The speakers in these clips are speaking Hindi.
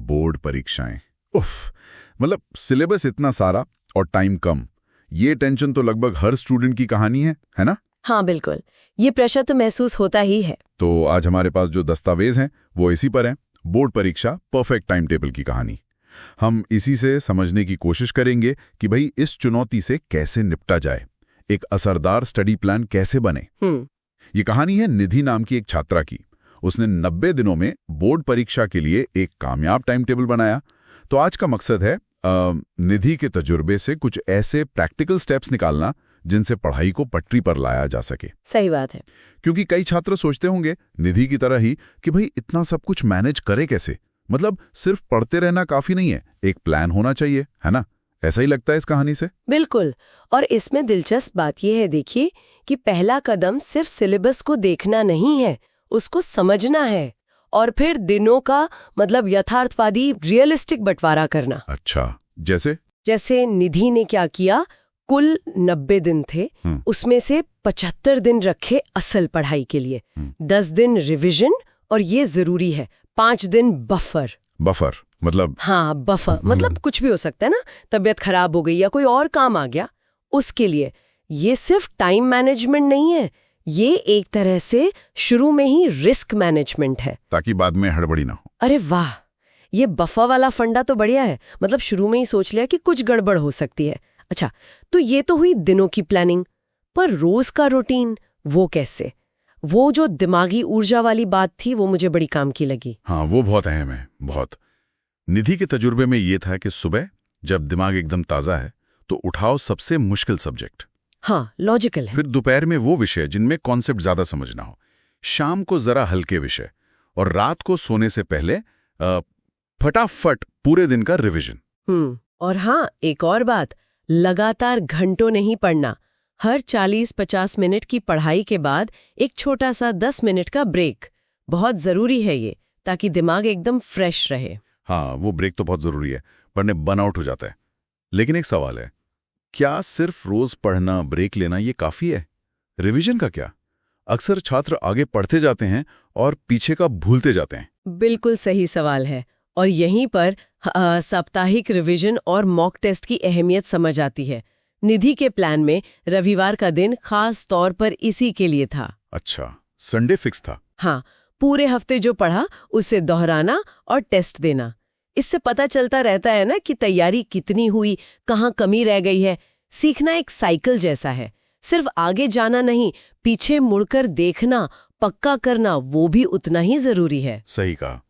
बोर्ड परीक्षाएं, उफ, मतलब सिलेबस इतना सारा और टाइम कम। ये टेंशन तो लगभग हर स्टूडेंट की कहानी है ना? हाँ बिल्कुल, ये प्रेशर तो महसूस होता ही है। तो आज हमारे पास जो दस्तावेज हैं वो इसी पर हैं, बोर्ड परीक्षा परफेक्ट टाइम टेबल की कहानी। हम इसी से समझने की कोशिश करेंगे कि भाई इस चुनौती से कैसे निपटा जाए, एक असरदार स्टडी प्लान कैसे बने। ये कहानी है निधि नाम की एक छात्रा की। उसने 90 दिनों में बोर्ड परीक्षा के लिए एक कामयाब टाइम टेबल बनाया। तो आज का मकसद है निधि के तजुर्बे से कुछ ऐसे प्रैक्टिकल स्टेप्स निकालना जिनसे पढ़ाई को पटरी पर लाया जा सके। सही बात है। क्योंकि कई छात्र सोचते होंगे निधि की तरह ही कि भाई इतना सब कुछ मैनेज करे कैसे, मतलब सिर्फ पढ़ते रहना काफी नहीं है, एक प्लान होना चाहिए, है ना? ऐसा ही लगता है इस कहानी से। बिल्कुल। और इसमें दिलचस्प बात यह है, देखिए, कि पहला कदम सिर्फ सिलेबस को देखना नहीं है, उसको समझना है और फिर दिनों का मतलब यथार्थवादी रियलिस्टिक बंटवारा करना। अच्छा, जैसे निधि ने क्या किया, कुल 90 दिन थे, उसमें से 75 दिन रखे असल पढ़ाई के लिए, 10 दिन रिवीजन और ये जरूरी है 5 दिन बफर मतलब? हाँ, बफर मतलब कुछ भी हो सकता है ना, तबीयत खराब हो गई या कोई और काम आ गया उसके लिए। ये सिर्फ टाइम मैनेजमेंट नहीं है, ये एक तरह से शुरू में ही रिस्क मैनेजमेंट है, ताकि बाद में हड़बड़ी ना हो। अरे वाह, ये बफर वाला फंडा तो बढ़िया है। मतलब शुरू में ही सोच लिया कि कुछ गड़बड़ हो सकती है। अच्छा, तो ये तो हुई दिनों की प्लानिंग, पर रोज का रूटीन वो कैसे? वो जो दिमागी ऊर्जा वाली बात थी वो मुझे बड़ी काम की लगी। हाँ, वो बहुत अहम है, बहुत। निधि के तजुर्बे में ये था कि सुबह जब दिमाग एकदम ताज़ा है तो उठाओ सबसे मुश्किल सब्जेक्ट। हाँ, लॉजिकल है। फिर दोपहर में वो विषय जिनमें कॉन्सेप्ट ज्यादा समझना हो, शाम को जरा हल्के विषय, और रात को सोने से पहले फटाफट पूरे दिन का रिवीजन। और हाँ, एक और बात, लगातार घंटों नहीं पढ़ना। हर 40-50 मिनट की पढ़ाई के बाद एक छोटा सा 10 मिनट का ब्रेक बहुत जरूरी है ये, ताकि दिमाग एकदम फ्रेश रहे। हाँ, वो ब्रेक तो बहुत जरूरी है, वरना बर्नआउट हो जाता है। लेकिन एक सवाल है, क्या सिर्फ रोज पढ़ना, ब्रेक लेना ये काफी है? रिवीजन का क्या? अक्सर छात्र आगे पढ़ते जाते हैं और पीछे का भूलते जाते हैं। बिल्कुल सही सवाल है, और यहीं पर साप्ताहिक रिवीजन और मॉक टेस्ट की अहमियत समझ आती है। निधि के प्लान में रविवार का दिन खास तौर पर इसी के लिए था। अच्छा, संडे फिक्स था। हाँ, पूरे हफ्ते जो पढ़ा उसे दोहराना और टेस्ट देना। इससे पता चलता रहता है ना कि तैयारी कितनी हुई, कहाँ कमी रह गई है। सीखना एक साइकिल जैसा है, सिर्फ आगे जाना नहीं, पीछे मुड़कर देखना, पक्का करना वो भी उतना ही जरूरी है। सही कहा।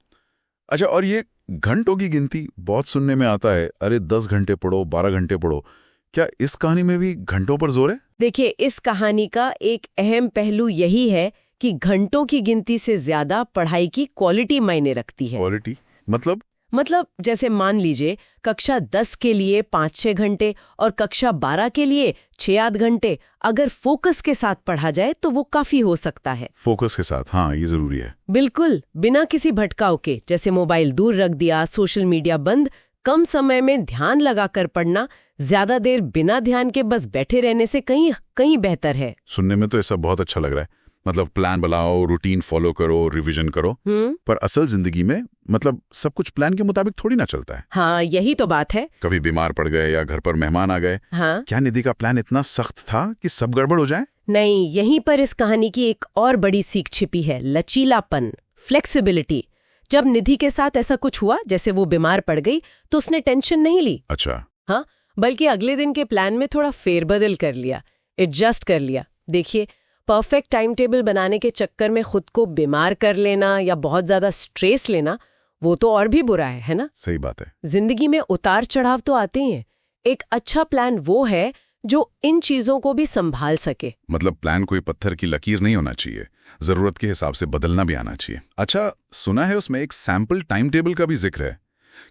अच्छा, और ये घंटों की गिनती बहुत सुनने में आता है, अरे 10 घंटे पढ़ो, 12 घंटे पढ़ो। क्या इस कहानी में भी घंटों पर जोर है? देखिए, इस कहानी का एक अहम पहलू यही है कि घंटों की गिनती से ज्यादा पढ़ाई की क्वालिटी मायने रखती है। क्वालिटी मतलब जैसे मान लीजिए कक्षा 10 के लिए 5-6 घंटे और कक्षा 12 के लिए 6-8 घंटे, अगर फोकस के साथ पढ़ा जाए तो वो काफी हो सकता है। फोकस के साथ, हाँ, ये जरूरी है। बिल्कुल, बिना किसी भटकाव के, जैसे मोबाइल दूर रख दिया, सोशल मीडिया बंद, कम समय में ध्यान लगाकर पढ़ना ज्यादा देर बिना ध्यान के बस बैठे रहने से कहीं बेहतर है। सुनने में तो ऐसा बहुत अच्छा लग रहा है, मतलब प्लान बनाओ, रूटीन फॉलो करो, रिवीजन करो। पर असल जिंदगी में मतलब सब कुछ प्लान के मुताबिक थोड़ी ना चलता है। हाँ, यही तो बात है। कभी बीमार पड़ गए या घर पर मेहमान आ गए। हाँ? क्या निधि का प्लान इतना सख्त था कि सब गड़बड़ हो जाए? नहीं, यहीं पर इस कहानी की एक और बड़ी सीख छिपी है, लचीलापन, फ्लेक्सिबिलिटी। जब निधि के साथ ऐसा कुछ हुआ, जैसे वो बीमार पड़ गई, तो उसने टेंशन नहीं ली। अच्छा। हाँ, बल्कि अगले दिन के प्लान में थोड़ा फेरबदल कर लिया, एडजस्ट कर लिया। देखिए, परफेक्ट टाइम टेबल बनाने के चक्कर में खुद को बीमार कर लेना या बहुत ज्यादा स्ट्रेस लेना, वो तो और भी बुरा है ना? सही बात है। जिंदगी में उतार चढ़ाव तो आते हैं। एक अच्छा प्लान वो है जो इन चीजों को भी संभाल सके। मतलब प्लान कोई पत्थर की लकीर नहीं होना चाहिए, जरूरत के हिसाब से बदलना भी आना चाहिए। अच्छा, सुना है उसमें एक सैंपल टाइम टेबल का भी जिक्र है।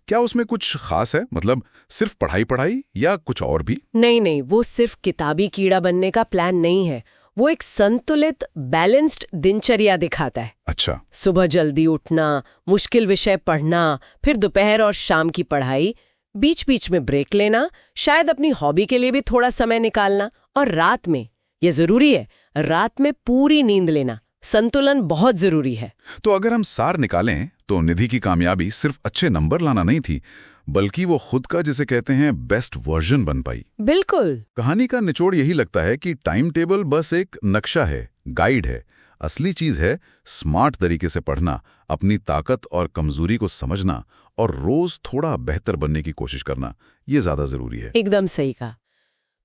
क्या उसमें कुछ खास है? मतलब सिर्फ पढ़ाई या कुछ और भी? नहीं, वो सिर्फ किताबी कीड़ा बनने का प्लान नहीं है। वो एक संतुलित, बैलेंस्ड दिनचर्या दिखाता है। अच्छा। सुबह जल्दी उठना, मुश्किल विषय पढ़ना, फिर दोपहर और शाम की पढ़ाई, बीच बीच में ब्रेक लेना, शायद अपनी हॉबी के लिए भी थोड़ा समय निकालना, और रात में, ये जरूरी है, रात में पूरी नींद लेना, संतुलन बहुत जरूरी है। तो अगर हम सार निकालें तो निधि की कामयाबी सिर्फ अच्छे नंबर लाना नहीं थी, बल्कि वो खुद का जिसे कहते हैं बेस्ट वर्जन बन पाई। बिल्कुल। कहानी का निचोड़ यही लगता है कि टाइम टेबल बस एक नक्शा है, गाइड है। असली चीज है स्मार्ट तरीके से पढ़ना, अपनी ताकत और कमजोरी को समझना और रोज थोड़ा बेहतर बनने की कोशिश करना। ये ज्यादा जरूरी है। एकदम सही कहा।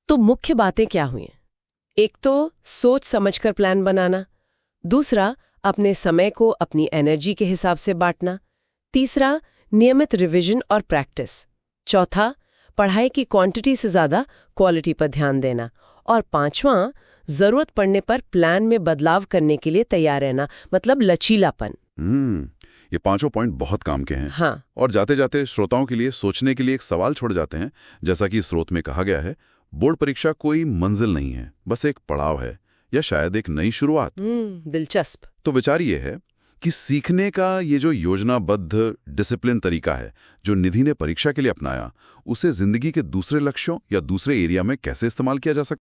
तो मुख्य बातें क्या हुई? एक तो सोच समझकर प्लान बनाना, दूसरा अपने समय को अपनी एनर्जी के हिसाब से बांटना, तीसरा नियमित रिवीजन और प्रैक्टिस, चौथा पढ़ाई की क्वांटिटी से ज्यादा क्वालिटी पर ध्यान देना, और पांचवां जरूरत पड़ने पर प्लान में बदलाव करने के लिए तैयार रहना, मतलब लचीलापन। ये पांचों पॉइंट बहुत काम के हैं। हाँ। और जाते जाते श्रोताओं के लिए सोचने के लिए एक सवाल छोड़ जाते हैं। जैसा कि स्रोत में कहा गया है, बोर्ड परीक्षा कोई मंजिल नहीं है, बस एक पड़ाव है, या शायद एक नई शुरुआत। दिलचस्प। तो विचार ये है कि सीखने का ये जो योजनाबद्ध डिसिप्लिन तरीका है जो निधि ने परीक्षा के लिए अपनाया, उसे जिंदगी के दूसरे लक्ष्यों या दूसरे एरिया में कैसे इस्तेमाल किया जा सकता है।